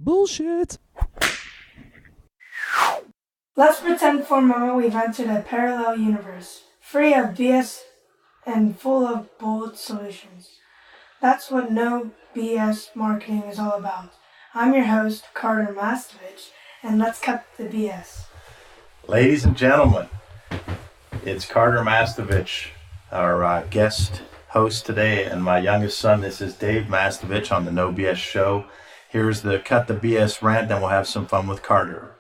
Bullshit. Let's pretend for a moment we've entered a parallel universe, free of BS and full of bold solutions. That's what no BS marketing is all about. I'm your host, Carter Mastovich, and let's cut the BS. Ladies and gentlemen, it's Carter Mastovich, our guest host today, and my youngest son. This is Dave Mastovich on the No BS Show. Here's the Cut the BS rant, then we'll have some fun with Carter.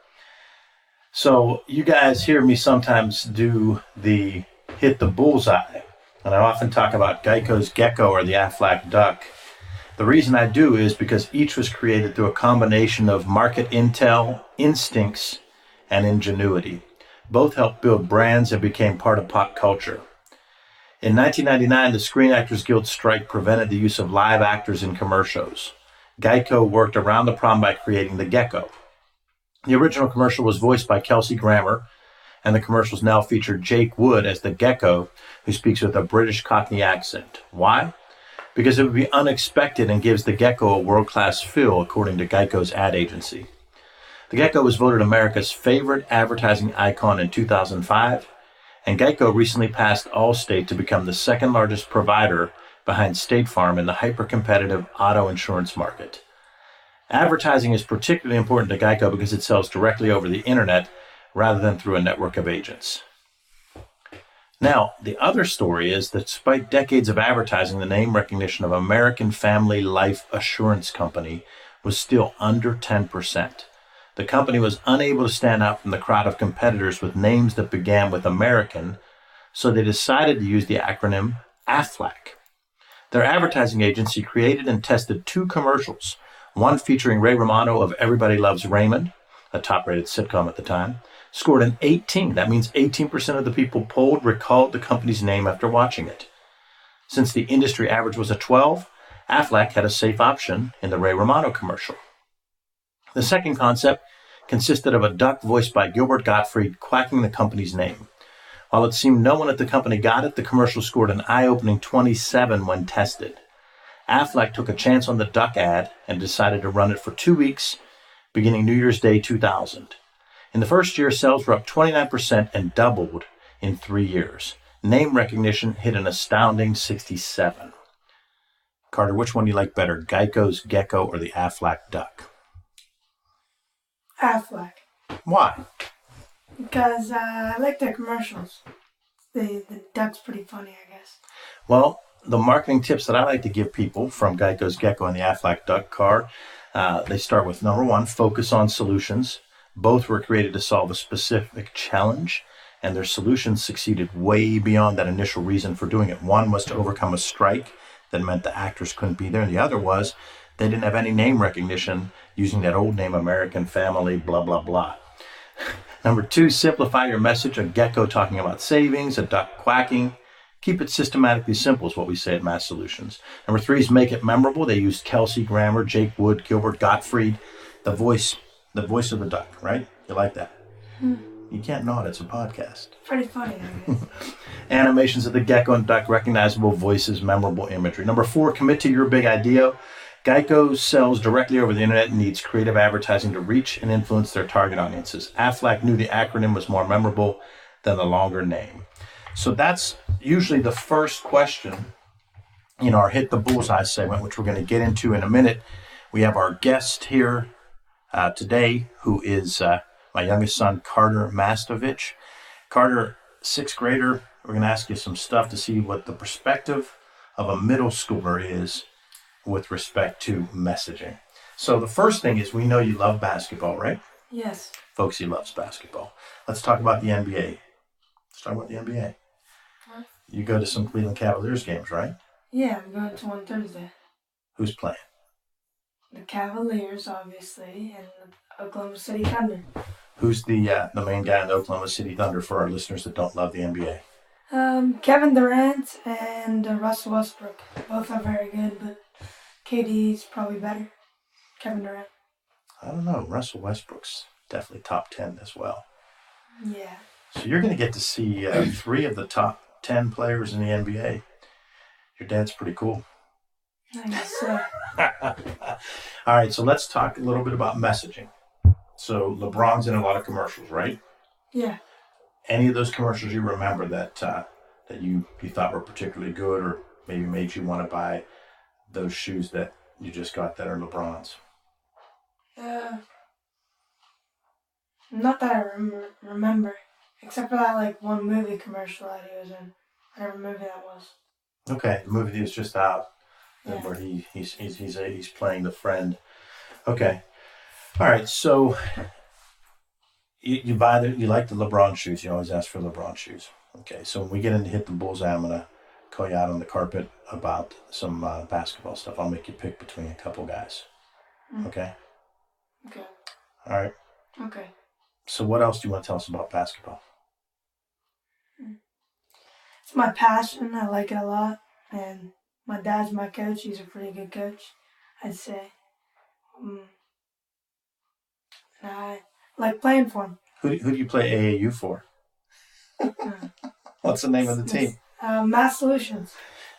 So you guys hear me sometimes do the hit the bullseye, and I often talk about Geico's gecko or the Aflac duck. The reason I do is because each was created through a combination of market intel, instincts, and ingenuity. Both helped build brands and became part of pop culture. In 1999, the Screen Actors Guild strike prevented the use of live actors in commercials. Geico worked around the problem by creating the gecko. The original commercial was voiced by Kelsey Grammer, and the commercials now feature Jake Wood as the gecko, who speaks with a British Cockney accent. Why? Because it would be unexpected and gives the gecko a world-class feel, according to Geico's ad agency. The gecko was voted America's favorite advertising icon in 2005, and Geico recently passed Allstate to become the second largest provider behind State Farm in the hyper-competitive auto insurance market. Advertising is particularly important to Geico because it sells directly over the internet rather than through a network of agents. Now, the other story is that despite decades of advertising, the name recognition of American Family Life Assurance Company was still under 10%. The company was unable to stand out from the crowd of competitors with names that began with American, so they decided to use the acronym Aflac. Their advertising agency created and tested two commercials, one featuring Ray Romano of Everybody Loves Raymond, a top-rated sitcom at the time, scored an 18. That means 18% of the people polled recalled the company's name after watching it. Since the industry average was a 12, Aflac had a safe option in the Ray Romano commercial. The second concept consisted of a duck voiced by Gilbert Gottfried quacking the company's name. While it seemed no one at the company got it, the commercial scored an eye-opening 27 when tested. Aflac took a chance on the duck ad and decided to run it for 2 weeks, beginning New Year's Day 2000. In the first year, sales were up 29% and doubled in 3 years. Name recognition hit an astounding 67. Carter, which one do you like better, Geico's gecko or the Aflac duck? Aflac. Why? Because I like their commercials. The duck's pretty funny, I guess. Well, the marketing tips that I like to give people from Geico's gecko and the Aflac duck are, they start with number one, focus on solutions. Both were created to solve a specific challenge, and their solutions succeeded way beyond that initial reason for doing it. One was to overcome a strike that meant the actors couldn't be there, and the other was they didn't have any name recognition using that old name, American Family, blah, blah, blah. Number two, simplify your message. A gecko talking about savings, a duck quacking. Keep it systematically simple is what we say at Mass Solutions. Number three is make it memorable. They used Kelsey Grammer, Jake Wood, Gilbert Gottfried, the voice of the duck, right? You like that? You can't nod, it's a podcast. Pretty funny, I guess. Animations of the gecko and duck, recognizable voices, memorable imagery. Number four, commit to your big idea. Geico sells directly over the internet and needs creative advertising to reach and influence their target audiences. Aflac knew the acronym was more memorable than the longer name. So that's usually the first question in our Hit the Bullseye segment, which we're going to get into in a minute. We have our guest here today, who is my youngest son, Carter Mastovich. Carter, sixth grader. We're going to ask you some stuff to see what the perspective of a middle schooler is with respect to messaging. So the first thing is, we know you love basketball, right? Yes. Folks, he loves basketball. Let's talk about the NBA. Let's talk about the NBA. Huh? You go to some Cleveland Cavaliers games, right? Yeah, I'm going to one Thursday. Who's playing? The Cavaliers, obviously, and the Oklahoma City Thunder. Who's the main guy in the Oklahoma City Thunder for our listeners that don't love the NBA? Kevin Durant and Russell Westbrook. Both are very good, but KD's probably better. Kevin Durant. I don't know. Russell Westbrook's definitely top 10 as well. Yeah. So you're going to get to see 3 of the top 10 players in the NBA. Your dad's pretty cool. I guess so. All right, so let's talk a little bit about messaging. So LeBron's in a lot of commercials, right? Yeah. Any of those commercials you remember that you thought were particularly good, or maybe made you want to buy those shoes that you just got that are LeBron's? Not that I remember, except for that like one movie commercial that he was in. Whatever movie that was. Okay, the movie is just out, Yeah. where he's playing the friend. Okay, all right. So you like the LeBron shoes. You always ask for LeBron shoes. Okay, so when we get into hit the bullseye, I'm gonna call you out on the carpet about some basketball stuff. I'll make you pick between a couple guys. Okay. Okay. All right. Okay. So what else do you want to tell us about basketball? It's my passion. I like it a lot, and my dad's my coach. He's a pretty good coach, I'd say. And I like playing for him. Who do you play AAU for? What's the name of the team? Math Solutions.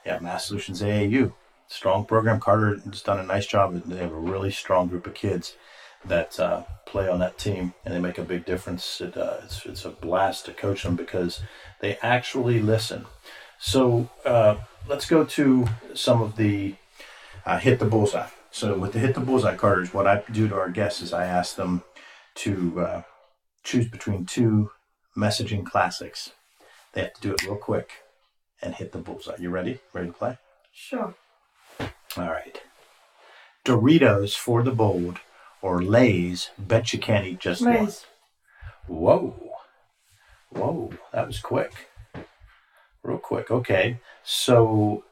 Yeah, Math Solutions AAU. Strong program. Carter has done a nice job. They have a really strong group of kids that play on that team, and they make a big difference. It's a blast to coach them because they actually listen. So let's go to some of the hit the bullseye. So with the hit the bullseye, Carters, what I do to our guests is I ask them to choose between two messaging classics. They have to do it real quick and hit the bullseye. You ready? Ready to play? Sure. All right. Doritos for the bold, or Lay's, bet you can't eat just Lay's. one. Whoa, that was quick. Real quick. Okay. So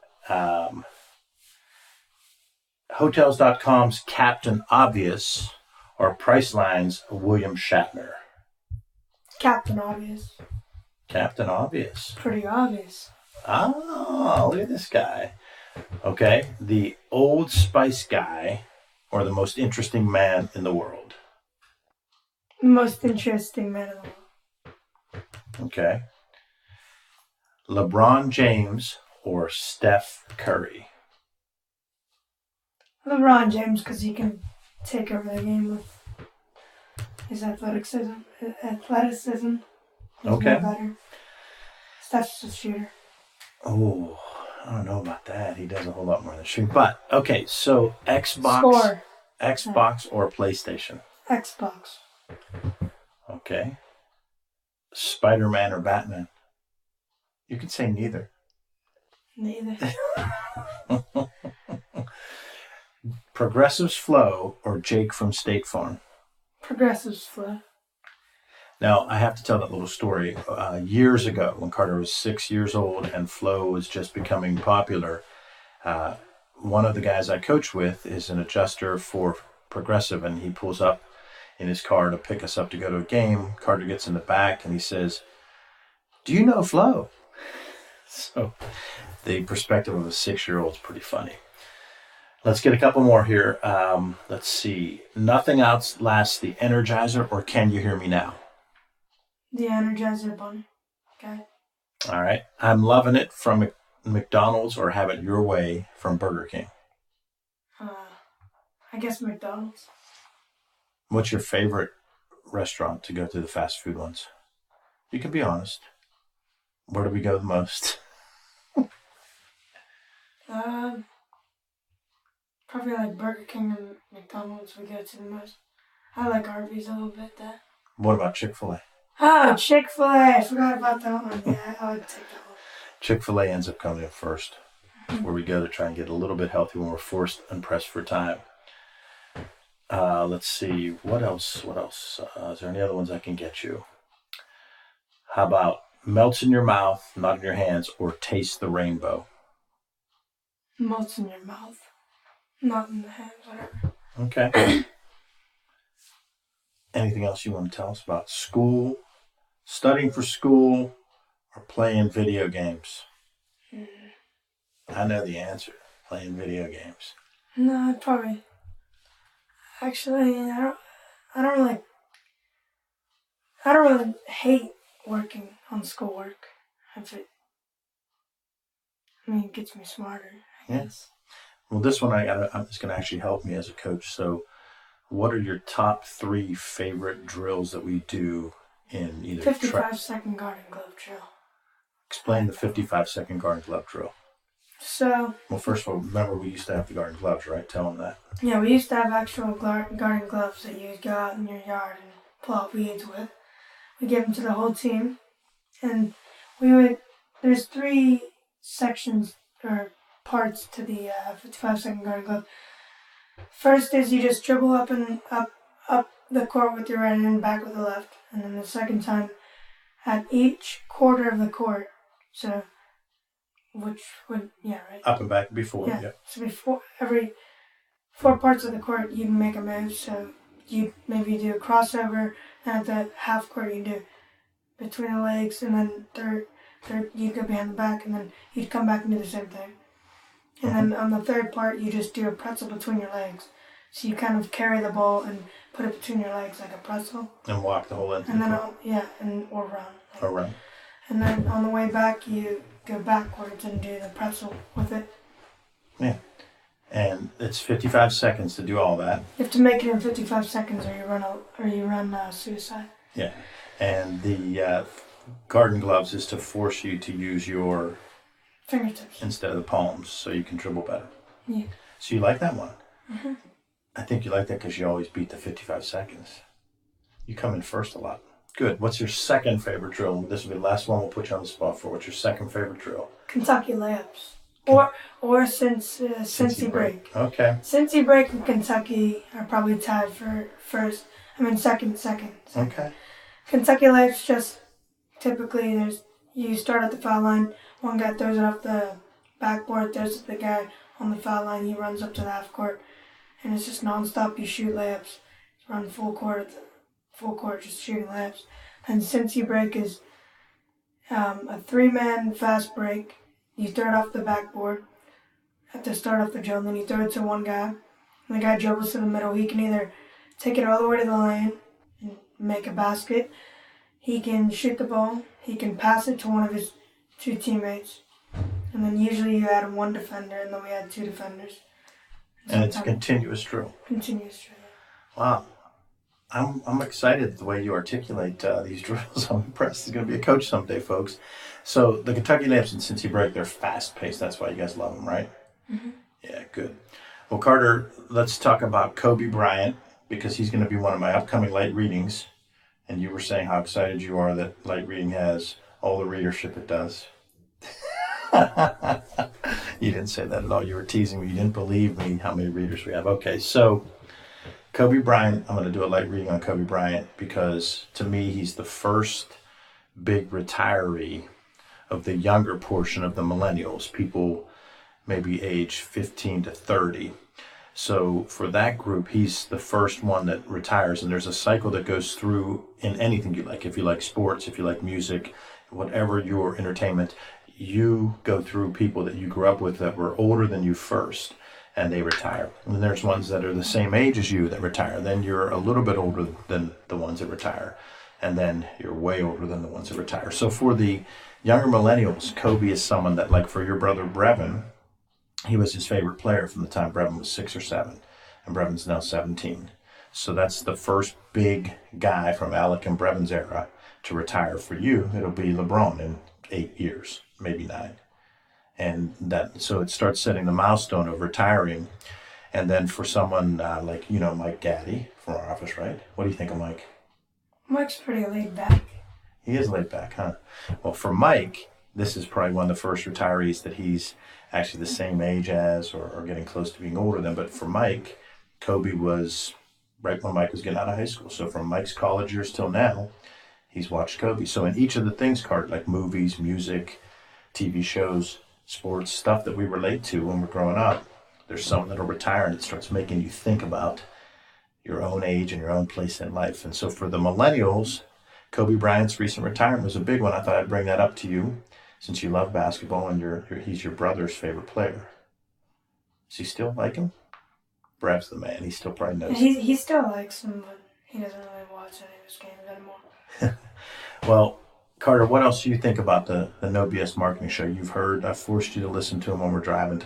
Hotels.com's Captain Obvious, or Priceline's William Shatner? Captain Obvious. Captain Obvious. Pretty obvious. Oh, look at this guy. Okay. The Old Spice guy, or the most interesting man in the world? The most interesting man in the world. Okay. LeBron James or Steph Curry? LeBron James, because he can take over the game with his athleticism. He's Okay. way better. Steph's a shooter. Oh, I don't know about that. He does a whole lot more than shooting. But, okay, so Xbox or PlayStation? Xbox. Okay. Spider-Man or Batman? You could say neither. Neither. Progressive's Flow or Jake from State Farm? Progressive's Flow. Now, I have to tell that little story. Years ago, when Carter was 6 years old and Flow was just becoming popular, one of the guys I coach with is an adjuster for Progressive, and he pulls up in his car to pick us up to go to a game. Carter gets in the back, and he says, "Do you know Flow?" So the perspective of a 6-year-old is pretty funny. Let's get a couple more here. Let's see. Nothing outlasts the Energizer or Can You Hear Me Now? The Energizer Bunny. Okay. All right. I'm Loving It from McDonald's or Have It Your Way from Burger King? I guess McDonald's. What's your favorite restaurant to go to, the fast food ones? You can be honest. Where do we go the most? Probably like Burger King and McDonald's we go to the most. I like Arby's a little bit there. What about Chick-fil-A? Oh, Chick-fil-A. I forgot about that one. Yeah, I would take that one. Chick-fil-A ends up coming in first. It's where we go to try and get a little bit healthy when we're forced and pressed for time. Let's see. What else? Is there any other ones I can get you? How about Melts in Your Mouth, Not in Your Hands, or Taste the Rainbow? Melts in your mouth. Not in the hands, whatever. Okay. Anything else you want to tell us about school, studying for school, or playing video games? I know the answer. Playing video games. No, probably. Actually, I don't really hate working on schoolwork. It gets me smarter, I guess. Well, this one I'm just going to actually help me as a coach. So, what are your top 3 favorite drills that we do in either 55-second guard and glove drill. Explain the 55-second guard and glove drill. So, well, first of all, remember we used to have the guard and gloves, right? Tell them that. Yeah, we used to have actual guard and gloves that you would go out in your yard and pull out weeds with. We gave them to the whole team, and there's 3 sections or parts to the 55-second guard and glove. First is you just dribble up the court with your right hand, back with the left, and then the second time at each quarter of the court. So, which would right. Up and back before. Yeah. So before every 4 parts of the court, you can make a move. So you maybe do a crossover, and at the half court you do between the legs, and then third you'd go behind the back, and then you'd come back and do the same thing. And then on the third part, you just do a pretzel between your legs. So you kind of carry the ball and put it between your legs like a pretzel. And walk the whole length. And then or run. Or run. And then on the way back, you go backwards and do the pretzel with it. Yeah. And it's 55 seconds to do all that. You have to make it in 55 seconds, or you run suicide. Yeah. And the garden gloves is to force you to use your fingertips instead of the palms, so you can dribble better. Yeah. So you like that one? Mm-hmm. I think you like that because you always beat the 55 seconds. You come in first a lot. Good. What's your second favorite drill? This will be the last one we'll put you on the spot for. What's your second favorite drill? Kentucky layups. Or Cincy break. Okay. Cincy break and Kentucky are probably tied for second. Okay. Kentucky layups just typically you start at the foul line, one guy throws it off the backboard, throws it to the guy on the foul line, he runs up to the half court, and it's just nonstop. You shoot layups, run full court, just shooting layups. And Cincy break is a 3-man fast break. You throw it off the backboard at the start of the drill, and then you throw it to one guy, and the guy dribbles to the middle. He can either take it all the way to the lane and make a basket. He can shoot the ball. He can pass it to one of his 2 teammates. And then usually you add 1 defender, and then we add 2 defenders. And it's a continuous drill. Continuous drill. Wow. I'm excited the way you articulate these drills. I'm impressed. It's going to be a coach someday, folks. So the Kentucky layups and Cincy break, they're fast-paced. That's why you guys love them, right? Mm-hmm. Yeah, good. Well, Carter, let's talk about Kobe Bryant, because he's going to be one of my upcoming light readings. And you were saying how excited you are that light reading has all the readership it does. You didn't say that at all. You were teasing me. You didn't believe me how many readers we have. Okay, so Kobe Bryant, I'm going to do a light reading on Kobe Bryant because to me he's the first big retiree of the younger portion of the millennials, people maybe age 15 to 30. So for that group, he's the first one that retires, and there's a cycle that goes through in anything you like. If you like sports, if you like music, whatever your entertainment, you go through people that you grew up with that were older than you first, and they retire. And then there's ones that are the same age as you that retire. Then you're a little bit older than the ones that retire, and then you're way older than the ones that retire. So for the younger millennials, Kobe is someone that, like for your brother Brevin, he was his favorite player from the time Brevin was 6 or 7, and Brevin's now 17. So that's the first big guy from Alec and Brevin's era to retire. For you, it'll be LeBron in 8 years, maybe 9. And so it starts setting the milestone of retiring. And then for someone like, Mike Gaddy from our office, right? What do you think of Mike? Mike's pretty laid back. He is laid back, huh? Well, for Mike, this is probably one of the first retirees that he's actually the same age as or getting close to being older than. But for Mike, Kobe was right when Mike was getting out of high school. So from Mike's college years till now, he's watched Kobe. So in each of the things, Carter, like movies, music, TV shows, sports, stuff that we relate to when we're growing up, there's someone that'll retire and it starts making you think about your own age and your own place in life. And so for the millennials, Kobe Bryant's recent retirement was a big one. I thought I'd bring that up to you since you love basketball and he's your brother's favorite player. Does he still like him? Brev's the man. He still probably knows. He still likes him, but he doesn't really watch any of his games anymore. Well, Carter, what else do you think about the No BS Marketing Show? You've heard I forced you to listen to them when we're driving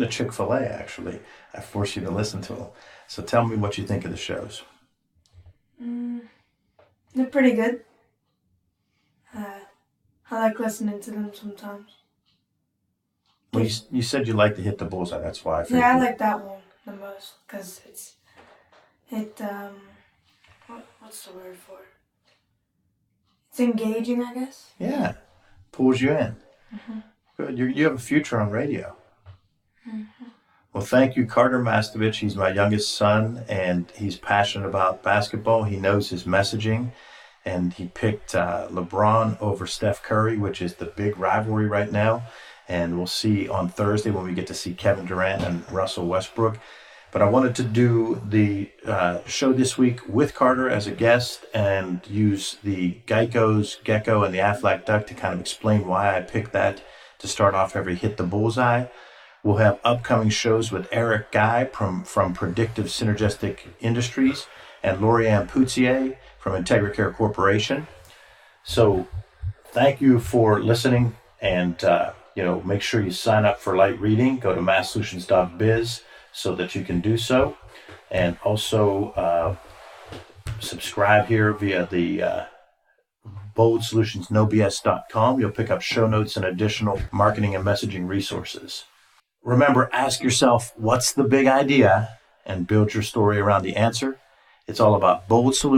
to Chick-fil-A, actually. I forced you to listen to them. So tell me what you think of the shows. They're pretty good. I like listening to them sometimes. Well, you said you like to hit the bullseye. That's why I figured. Yeah, I like that one the most because what's the word for it? It's engaging, I guess. Yeah, pulls you in. Mm-hmm. Good. You have a future on radio. Mm-hmm. Well, thank you, Carter Mastovich. He's my youngest son, and he's passionate about basketball. He knows his messaging, and he picked LeBron over Steph Curry, which is the big rivalry right now. And we'll see on Thursday when we get to see Kevin Durant and Russell Westbrook. But I wanted to do the show this week with Carter as a guest and use the Geico's Gecko and the Aflac Duck to kind of explain why I picked that to start off every Hit the Bullseye. We'll have upcoming shows with Eric Guy from Predictive Synergistic Industries and Lorianne Poutier from IntegraCare Corporation. So thank you for listening, and make sure you sign up for light reading. Go to masssolutions.biz so that you can do so, and also subscribe here via the boldsolutions.nobs.com. You'll pick up show notes and additional marketing and messaging resources. Remember, ask yourself, what's the big idea, and build your story around the answer. It's all about bold solutions.